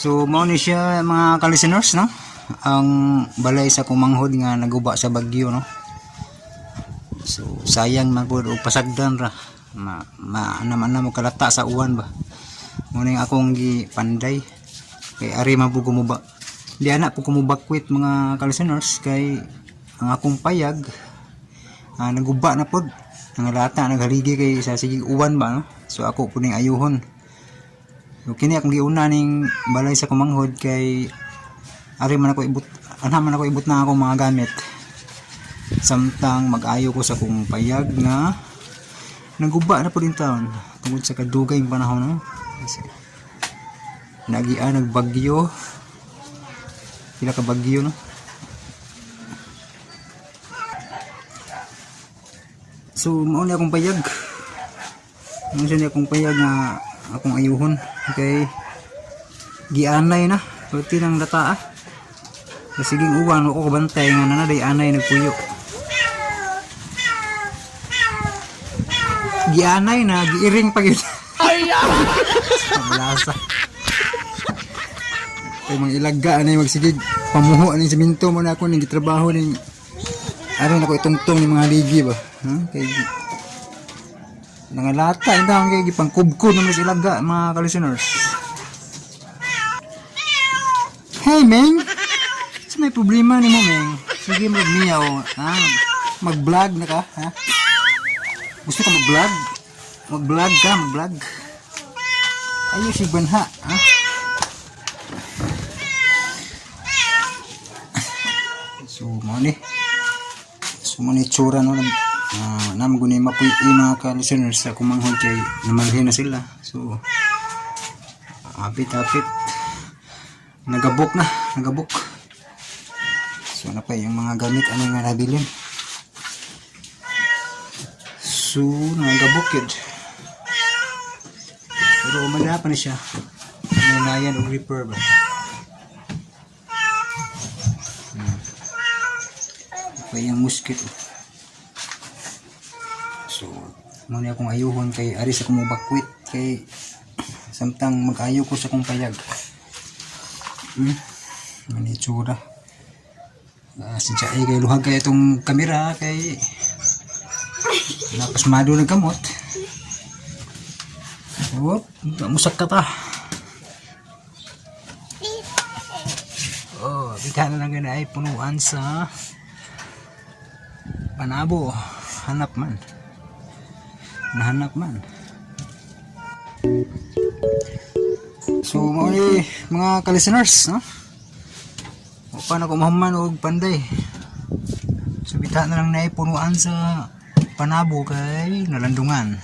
So mao ni siya mga ka-listeners, no? Ang balay sa kumanghod nga naguba sa bagyo, no? So sayang man pud og pasagdan ra. Naman na mo kalata sa uwan ba. Mo ning akong gipanday kay ari man pud kumuba. Di ana pud kumubakwit mga ka-listeners kay ang akong payag naguba na pud. Nangalata naghaligi kay sa sigig uwan ba, no? So ako pud ning ayuhon. So kini akong giuna ning balay sa kumanghod kay ari man ako ibut na ako mga gamit. Samtang mag-ayo ko sa kong payag nga naguba na po din taon tungod sa kadugay ng panahon, no? Kasi nagbagyo pila ka bagyo, no? So mao ni akong payag nga akong ayuhon kay gianay na pati ng lata kasi siging uwan ako kabantay nga nanaday anay nagpuyo. Gianay na giiring pag yun. Malasa kay mga ilaga anay magsigig pamuho aning siminto mo na ako ning gitrabaho ning aron ako itungtong yung mga ligi ba, kay nangalata ito ang kay gipangkubkod naman sa ilaga mga ka-listeners. Hey Meng, sa may problema ni mo Meng? Sige magmiyaw, mag-vlog na ka, ha? Gusto ka mag-vlog? Mag-vlog ka, mag-vlog. Ayos si Banha, ha? So mo ni tsura, no? Namaguni mapuy mga ka-listeners sa kumanghod kay namalhin na sila. So apit nagabok. So na pa yung mga gamit ano nga nabilin. So nagabok yun, pero umanda pa na siya. Nanayan o repair ba. Pa yung mosquito. So muna akong ayuhon kay ari sa kumubakwit kay samtang mag-ayo ko sa kong payag. Manitsura. Sinsa ay kay luhag kay itong kamera kay napasmado ng kamot. Wop, musak ka pa. Oh, bigyan na lang ganun ay punuan sa panabo. Nahanap man. So mga ka-listeners, no? Paano ko mahuman og panday. So bita na lang na punuan sa panabo kay nalandungan.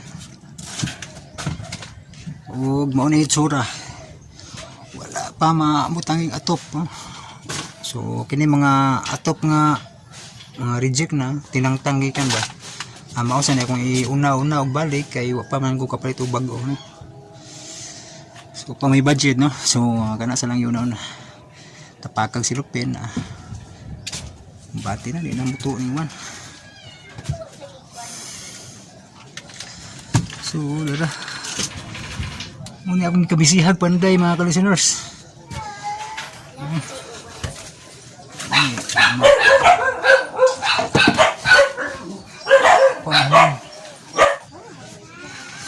Ug mao ni itsura. Wala pa maamutang atop, no? So kini mga atop nga mga reject na tinangtanggikan ba. Mausan akong iuna-una og balik kay wa pa man ko kapalit og bag-o, no? So pa may budget, no? So kana sa lang yun na tapakag silupin bati na di na muto ning man. So dara muna akong kabisihag panday mga ka-listeners.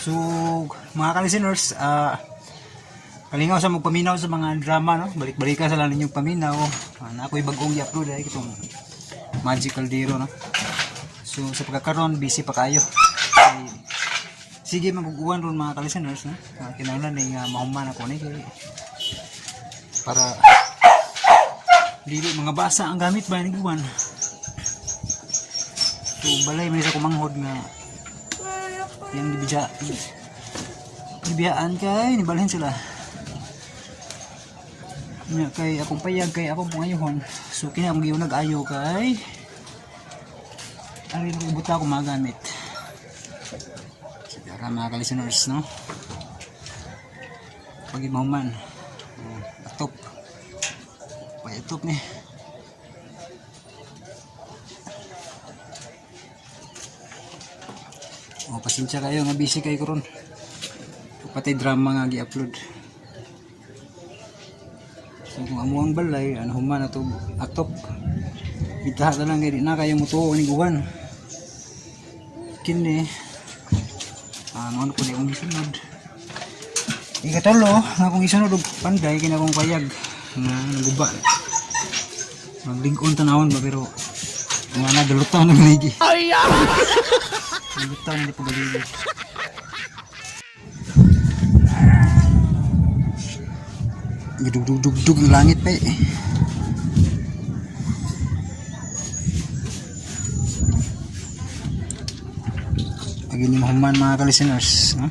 So mga ka-listeners, kalingaw sa magpaminaw sa mga drama, no? Balik-balikan sa lang ninyong paminaw. Na ako'y bagong i-upload ay itong Magic Caldero, no? So sa pagkakaroon busy pa kayo. Sige maguguan ron mga ka-listeners, no? Kinahanglan ning mahuman ako ni kay para dili mga basa ang gamit ba ni guwan. So balay may sa kumanghod nga yung ibiyaan kay nibalhin sila. Kay akong payag kay akong pangayuhon. So kini akong giunag ayo kay ari nang ibuta ko mga gamit. So para mga ka-listeners, no? Pag imahuman atop payatop ni. Pasensya kayo nga busy kayo karon. Pati drama nga gi-upload. So kung amo ang balay ano human ato atop itaha ta lang gid na kaya mo tuo ni guwan kini ano ko di akong isunod ikatolo nga kung isunod og panday kina kong payag nga naguba maglig-on tanawon ba pero nga na dalutaw na ligi ay dalutaw na po galigi gidug-dug-dug ng langit pa eh. Pag ini mahuman mga ka-listeners, no?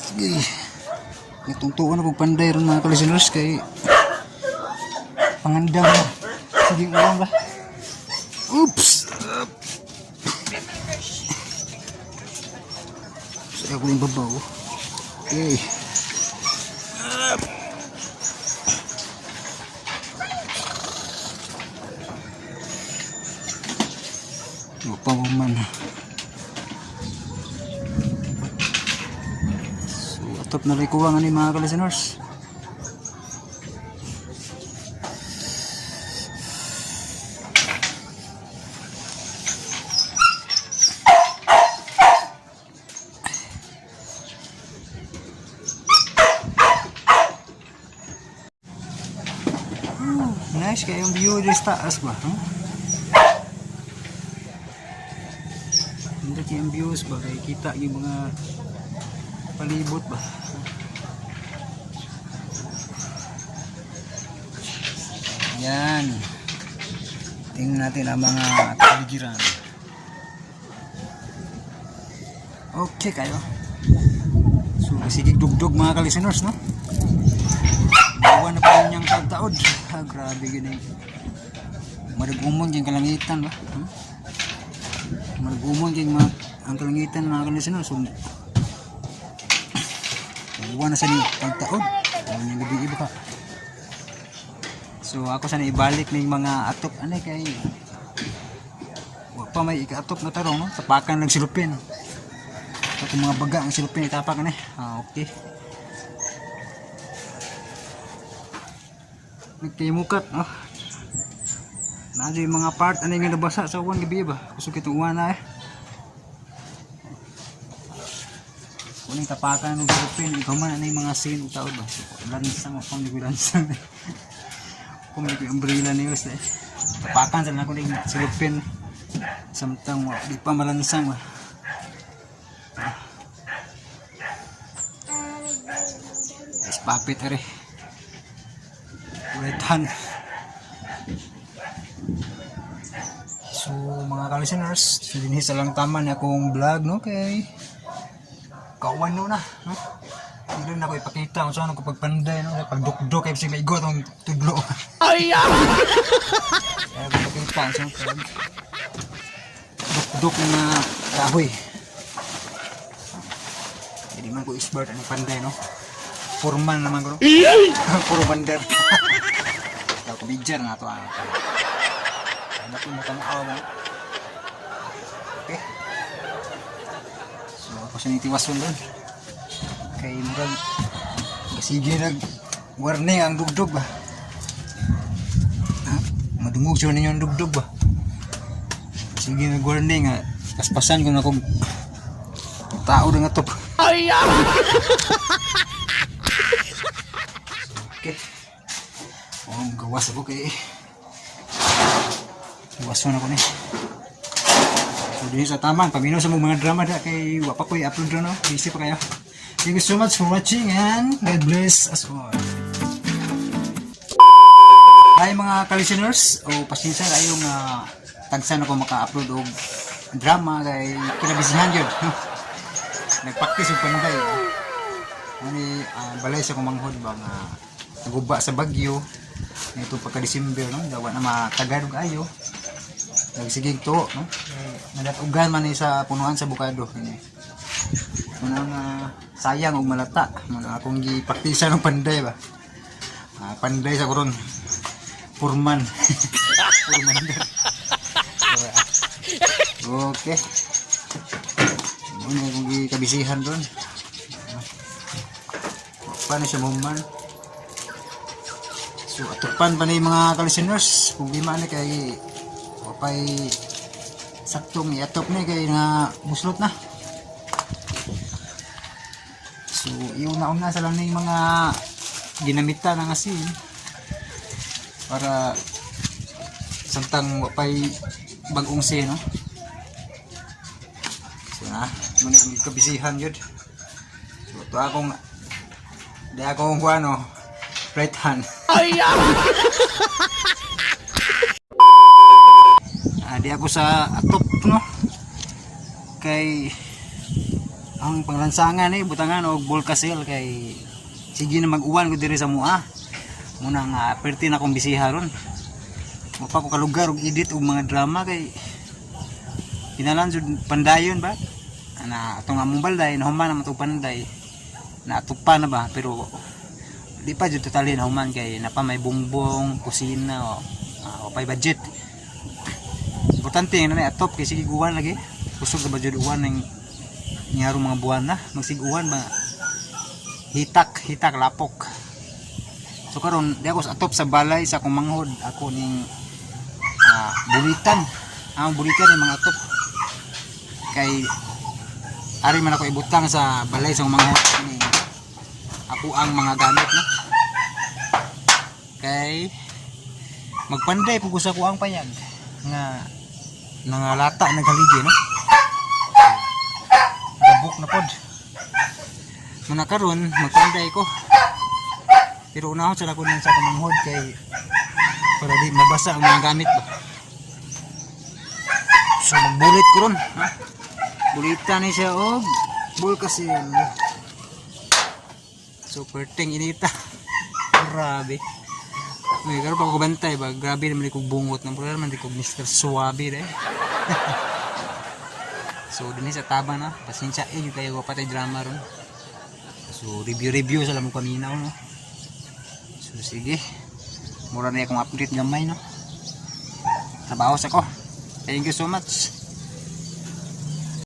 Sige. Itungtuan ako panday rin mga ka-listeners kay pangandang na. Sige ulang ba? Oops! Saya ko yung babaw. Okay. Pamuman. So, atop na rin kuwangan ni mga ka-listeners. Nice kayo yung view dito sa taas ba? Huh? Hindi yung views ba? Kaya kita yung mga palibot ba? Yan. Tingnan natin ang mga paligiran. Okay kayo. So sige dugdog mga ka-listeners, no? Bawa na pa rin niyang tagtaod. Grabe gini. Maragumon yung kalangitan ba? Maragumon yung ang kalangitan mga ka-listeners. So bawa na sa ni tagtaod. Bawa niyang gabi iba ka. So ako sana ibalik ng mga atop anay kay wag pa may ika-atop na tarong, no? Tapakan lang silupin. Ito mga baga ang silupin itapakan eh. Okay. Nagtimukat, oh. Nado yung mga part ano yung nabasa sa uwan gabi ba? Kusog itong uwan na eh. Kung yung tapakan ng silupin, ikaw man ano yung mga sin o tao ba? Lansang o kung di ko lansang eh. Kung di ko yung umbrella na yun eh. Tapakan sila na kung yung silupin. Samtang di pa malansang ba? Guys, papit are. Ulitan. So mga ka-listeners, dinhisa lang tama na akong vlog, no? Kay kawan no na, no? Hindi na ako ipakita kung saan ako pagpanday, no? Pagdukdok kay si maigot ang tudlo. Ay! Kaya ako ipakita ang saan pag dukdok na kahoy. Hindi man ko expert ang panday, no? Purman naman ko, no? Puro bander. Ako bidjar nga ito. Ano po mo tanaw mo? Okay. So ako siya nitiwason doon. Kay murag sige nag-warning ang dugdog ba? Madungog siya ninyo ang dugdog ba? Sige nag-warning nga. Paspasan ko na kung tao na nga to. Ay! Okay. Gawas ako kay gawason ako ni. So din sa taman pamino sa mga drama da kay wa pa ko i-upload no. Busy pa kayo. Thank you so much for watching and God bless us all. Hi mga ka-listeners, o pasensya kayo nga tagsan ako maka-upload og drama kay kinabisihan gyud. Nagpractice og panday. Ani balay sa kumanghod ba nga naguba sa bagyo. Ito pagka-December, no? Dawa na matagarog ayo. Nagsigig to, no? Nadatugan man sa punuan sa bukado. Munang sayang og malata. Munang akong gipaktisan ng panday ba. Panday sa kuron. Purman. Purman. Okay. Muna akong gikabisihan doon. paano siya mahuman. So atupan pa ni mga ka-listeners kung di man kay wapay saktong iatop ni kay nga buslot na. So iuna-una sa lang ni mga ginamitan ng asin para samtang wapay bagong si no. So na muna yung kabisihan yun. So ito akong di akong ano right hand. Di ako sa atop no kay ang panglansangan ni butangan og bulkasil kay sige na mag-uwan ko diri sa mua muna nga perti na akong bisiha ron mapa ko kalugar og edit og mga drama kay kinalan jud pandayon ba ana atong among balday nahuman naman to panday na atupan na ba pero di pa jud totally nahuman kay napa may bongbong kusina o pay budget. Importante nga na atop kay sige uwan lagi. Kusog na ba jud uwan ning ngaro mga buwan na magsiguan ba hitak lapok. So karon di ako sa atop sa balay sa akong manghod ako ning bulitan. Ang bulitan ng mga atop kay ari man ako ibutang sa balay sa akong manghod ning ako ang mga gamit no. Kay magpanday pug sa ko ang payag nga nangalata naghaligi no. Gabok na pod. Muna karon magpanday ko. Pero unahon sa ko ning sa kamanghod kay para di mabasa ang mga gamit ba. So magbulit ko ron, ha. Bulitan ni siya og bulkasil. Super ting inita. Grabe. May karon pa ko bantay ba. Grabe naman ko bungot ng problema di ko Mr. Suabe deh. So dinhi sa taba na pasensya yung kayo patay drama ron. So review sa lamang paminaw no. So sige mura na akong update gamay no. Trabaho sa ko. Thank you so much.